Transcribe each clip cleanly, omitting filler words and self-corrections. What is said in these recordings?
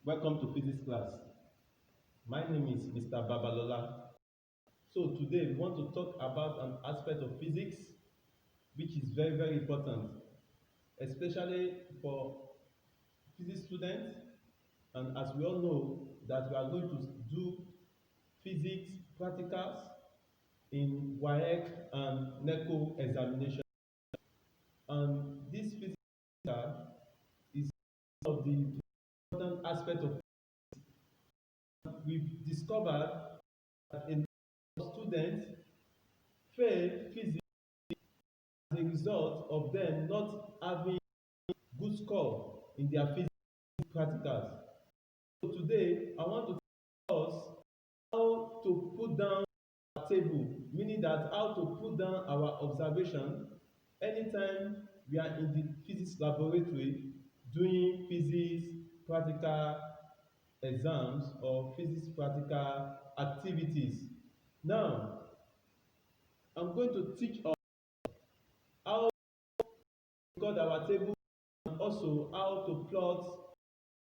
Welcome to physics class. My name is Mr. Babalola. So today we want to talk about an aspect of physics which is very important, especially for physics students, and as we all know that we are going to do physics practicals in WAEC and NECO examination. And this physics is one of the important aspects of physics. We've discovered that a lot of students fail physics as a result of them not having good score in their physics practicals. So today I want to tell us how to put down our table, meaning that how to put down our observation anytime we are in the physics laboratory doing physics practical exams or physics practical activities. Now, I'm going to teach us how to record our table and also how to plot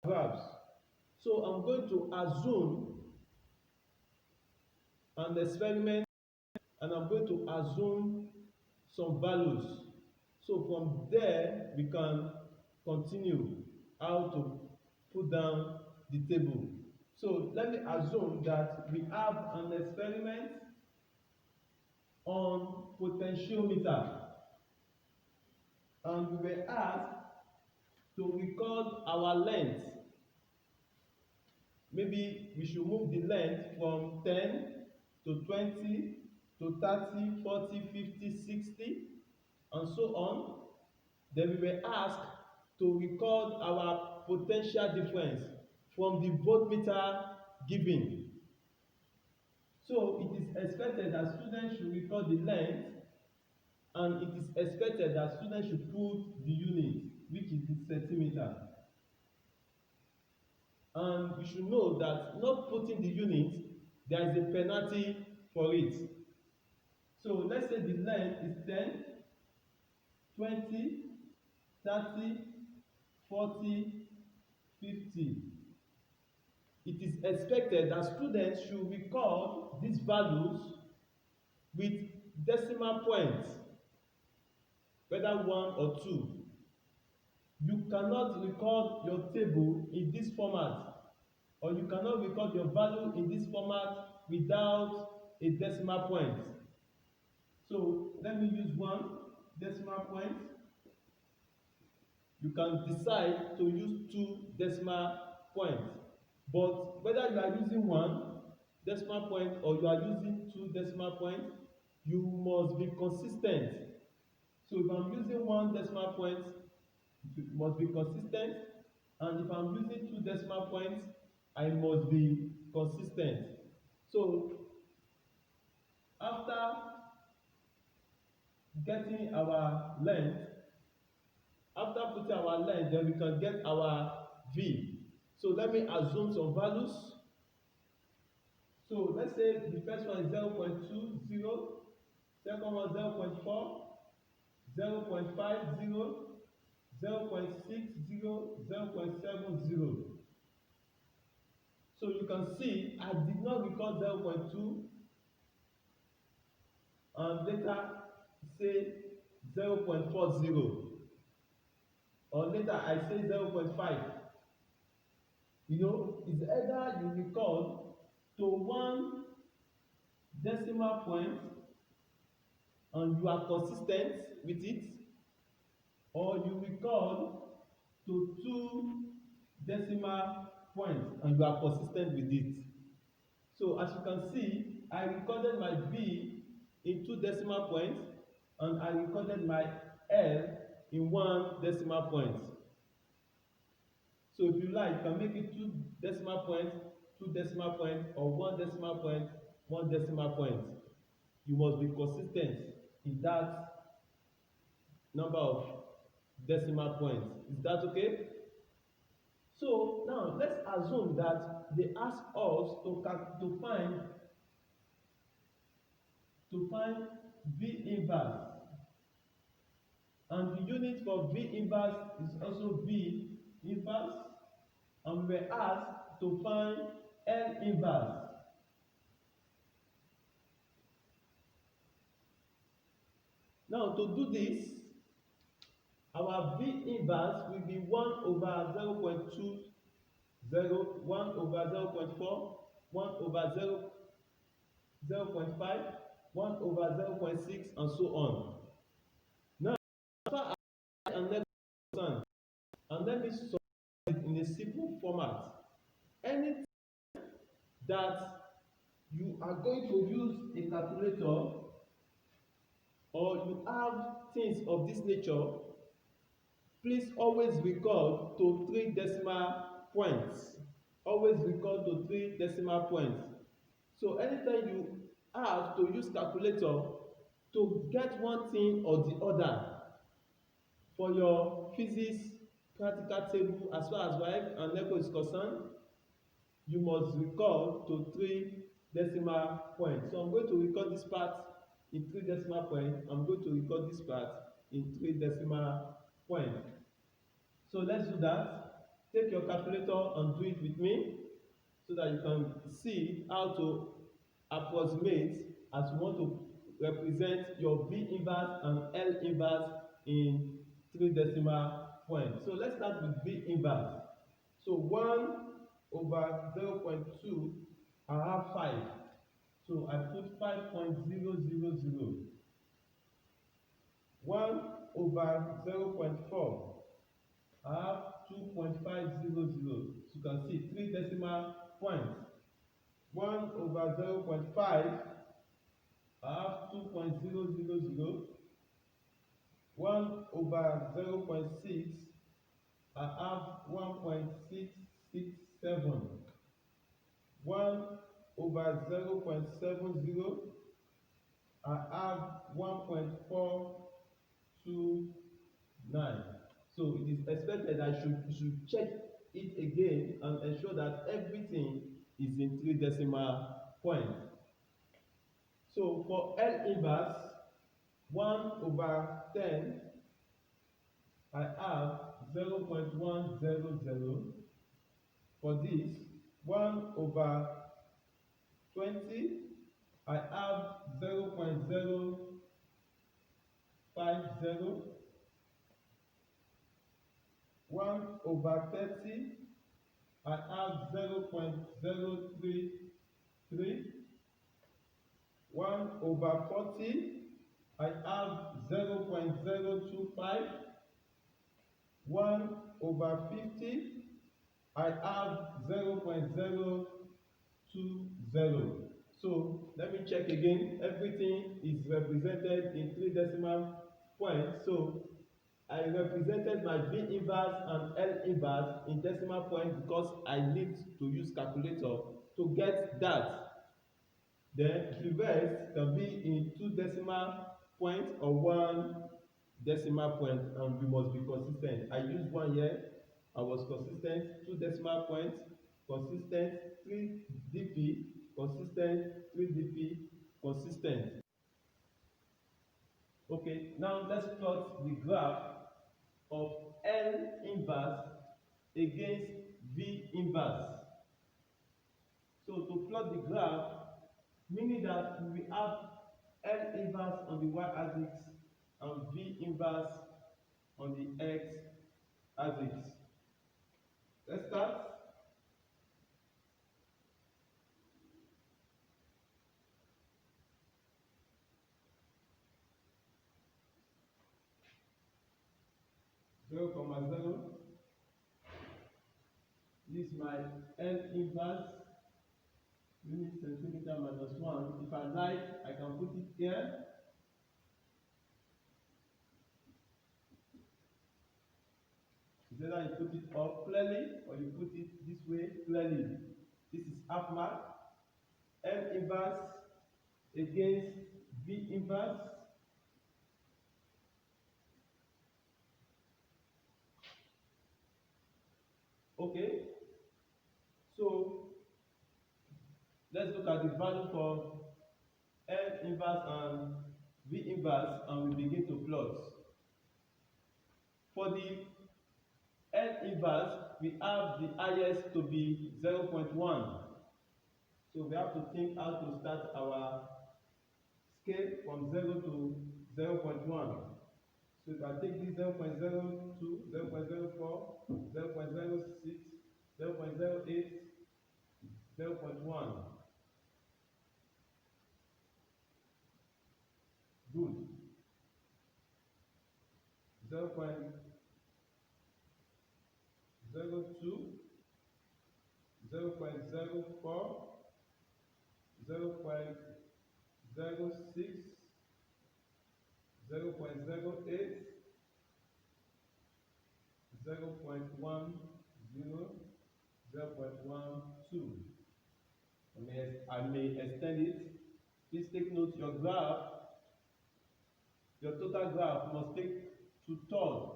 graphs. So I'm going to assume an experiment and I'm going to assume some values. So from there we can continue how to put down the table. So let me assume that we have an experiment on potentiometer and we were asked to record our length. Maybe we should move the length from 10 to 20 to 30, 40, 50, 60 and so on. Then we were asked to record our potential difference from the voltmeter given. So it is expected that students should record the length and it is expected that students should put the unit, which is the centimeter. And you should know that not putting the unit, there is a penalty for it. So let's say the length is 10, 20, 30, 40, 50. It is expected that students should record these values with decimal points, whether 1 or 2. You cannot record your table in this format, or you cannot record your value in this format without a decimal point. So let me use 1 decimal point. You can decide to use 2 decimal points, but whether you are using 1 decimal point or you are using 2 decimal points, you must be consistent. So if I'm using 1 decimal point, it must be consistent, and if I'm using 2 decimal points, I must be consistent. So after getting our length, after putting our length, then we can get our V. So let me assume some values. So let's say the first one is 0.20, second one 0.4, 0.50, 0.60, 0.70. So you can see I did not record 0.2 and later say 0.40, or later I say 0.5. You know, it's either you record to 1 decimal point and you are consistent with it, or you record to 2 decimal points and you are consistent with it. So as you can see, I recorded my V in 2 decimal points and I recorded my L in 1 decimal point. So if you like, you can make it 2 decimal points, 2 decimal points, or 1 decimal point, 1 decimal point. You must be consistent in that number of decimal points. Is that okay? So now let's assume that they ask us to find V inverse, and the unit for V inverse is also V inverse, and we were asked to find L inverse. Now to do this, our V inverse will be 1 over 0.20, 1 over 0.4, 1 over 0.5, 1 over 0.6, and so on. Now, as far as and NECO is concerned, and let me summarize it in a simple format. Anything that you are going to use a calculator, or you have things of this nature, please always record to 3 decimal points. Always record to 3 decimal points. So anytime you have to use calculator to get one thing or the other for your physics practical table, as far as WAEC and NECO is concerned, you must record to 3 decimal points. So I'm going to record this part in 3 decimal points. I'm going to record this part in 3 decimal points. So let's do that. Take your calculator and do it with me so that you can see how to approximate as you want to represent your V inverse and L inverse in 3 decimal points. So let's start with V inverse. So 1 over 0.2, I have 5. So I put 5.000. 1 over 0.4, I have 2.500. So you can see 3 decimal points. 1 over 0.5, I have 2.000. 1 over 0.6, I have 1.667. 1 over 0.70, I have 1.429. So it is expected I should check it again and ensure that everything is in 3 decimal points. So for L inverse, 1 over 10, I have 0.100. For this, 1 over 20, I have 0.050. 1 over 30, I have 0.033. 1 over 40, I have 0.025. 1 over 50, I have 0.020. So let me check again. Everything is represented in 3 decimal points. So I represented my V inverse and L inverse in decimal points because I need to use calculator to get that. Then the rest can be in 2 decimal points or 1 decimal point, and we must be consistent. I used 1 here, I was consistent. 2 decimal points, consistent. 3 dp, consistent. 3 dp, consistent. Okay, now let's plot the graph of L inverse against V inverse. So to plot the graph, meaning that we have L inverse on the y-axis and V inverse on the x-axis. Let's start. Zero comma 0. This is my L inverse, unit centimeter minus 1. If I like, I can put it here. Either you put it up clearly or you put it this way clearly. This is half mark. L inverse against V inverse. Okay. So let's look at the value for L inverse and V inverse and we begin to plot. For the L inverse, we have the highest to be 0.1. So we have to think how to start our scale from 0 to 0.1. So if I take this 0.02, 0.04, 0.06, 0.08, 0.1. Good. 0.02, 0.04, 0.06, 0.08, 0.10, 0.12. I may extend it. Please take note your graph, your total graph must take 2/3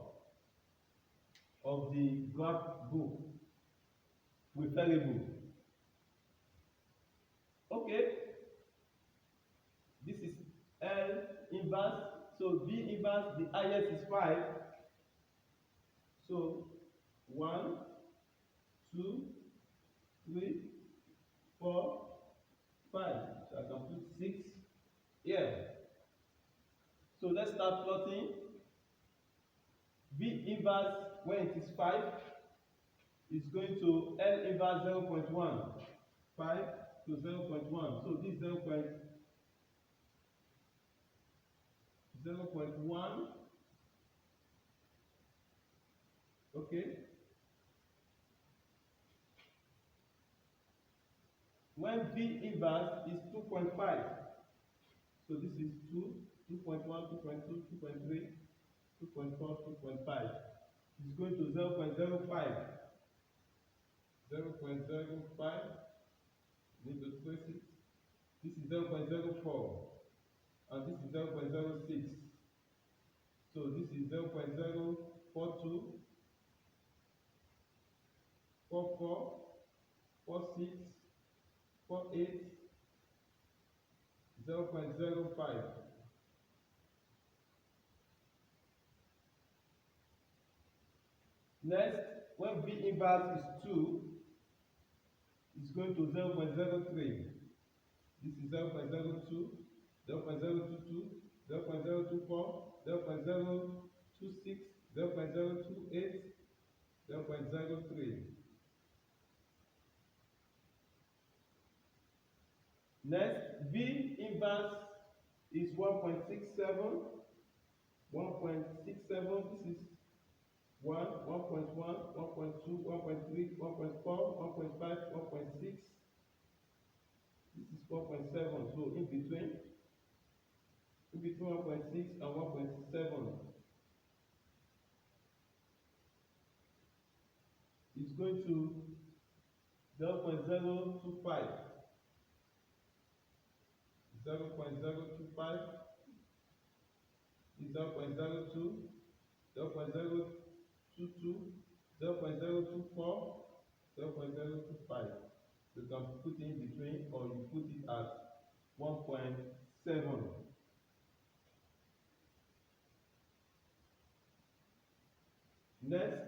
of the graph book with variable. Okay, this is L inverse. So V inverse, the highest is 5. So 1, 2, 3, 4, 5. So I can put 6 here. So let's start plotting. V inverse, when it is 5, is going to L inverse 0.1. 5 to 0.1. So this 0.1. Okay. When V inverse is 2.5. So this is 2, 2.1, 2.2, 2.3, 2.4, 2.5. It's going to 0.05. 0.05. Need to trace it. This is 0.04. And this is 0.06. So this is 0.042, 44, 46, 48, 0.05. Next, when V inverse is 2, it's going to 0.03. This is 0.02, 0.022, 0.024, 0.026, 0.028, 0.03. Next, V inverse is 1.67, 1.67. This is 1, 1.1, 1.2, 1.3, 1.4, 1.5, 1.6. This is 4.7. So in between 1.6 and 1.7. It's going to 0.025. 0.025 is 0.02, 0.022, 0.024, 0.025. You can put it in between or you put it at 1.7. Next,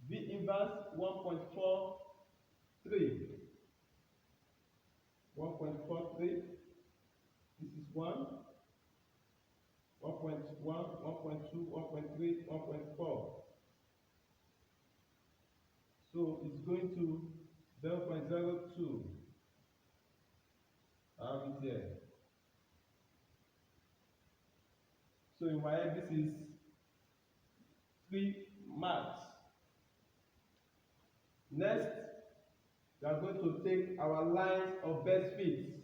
V inverse 1.43. 1.43. This is 1, 1.1, 1.2, 1.3, 1.4. So it's going to 0.02. I have it here. So in my head, this is 3 marks. Next, we are going to take our lines of best fits.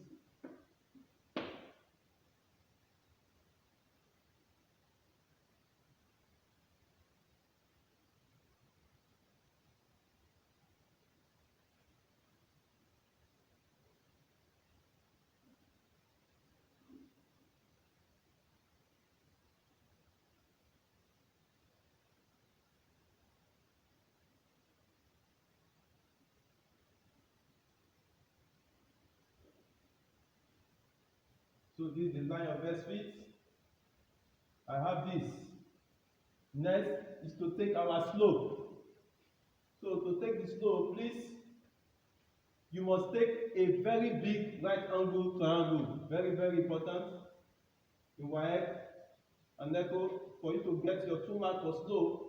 So this is the line of best fit. I have this. Next is to take our slope. So to take the slope, please, you must take a very big right angle triangle. Very, very important in WAEC and NECO. For you to get your 2 marks for slope,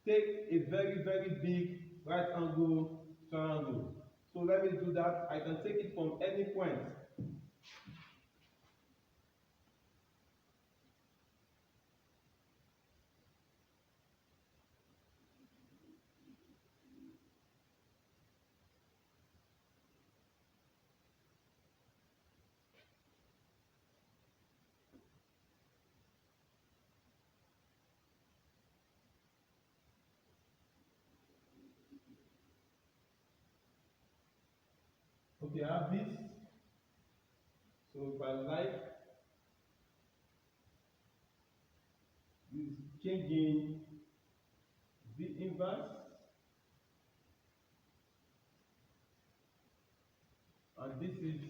take a very, very big right angle triangle. So let me do that. I can take it from any point. Okay, I have this. So if I like this changing V inverse, and this is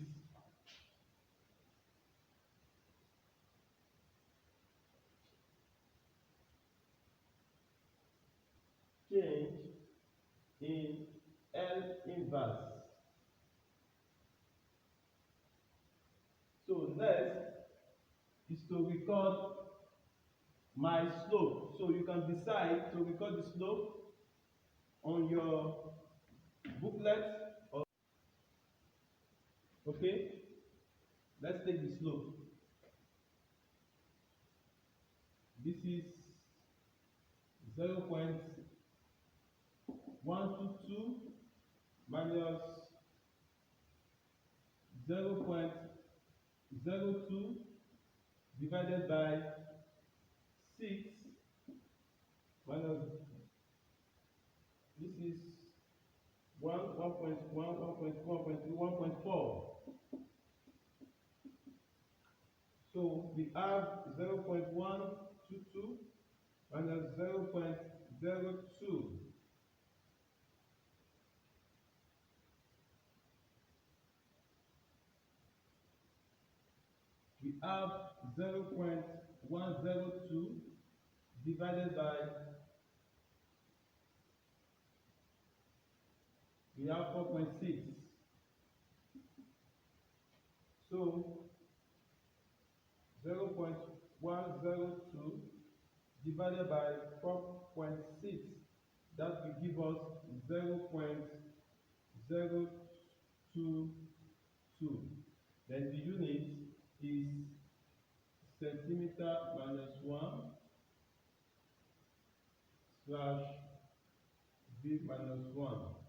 change in L inverse. So next is to record my slope. So you can decide to record the slope on your booklet. Or okay, let's take the slope. This is 0.122 minus 0.02 divided by 6 minus this is 1.1, 1.1.3, 1.4. So we have 0.122 minus 0.02. We have 0.102 divided by, we have 4.6. So 0.102 divided by 4.6, that will give us 0.022. Then the unit is centimeter minus 1 slash V minus 1.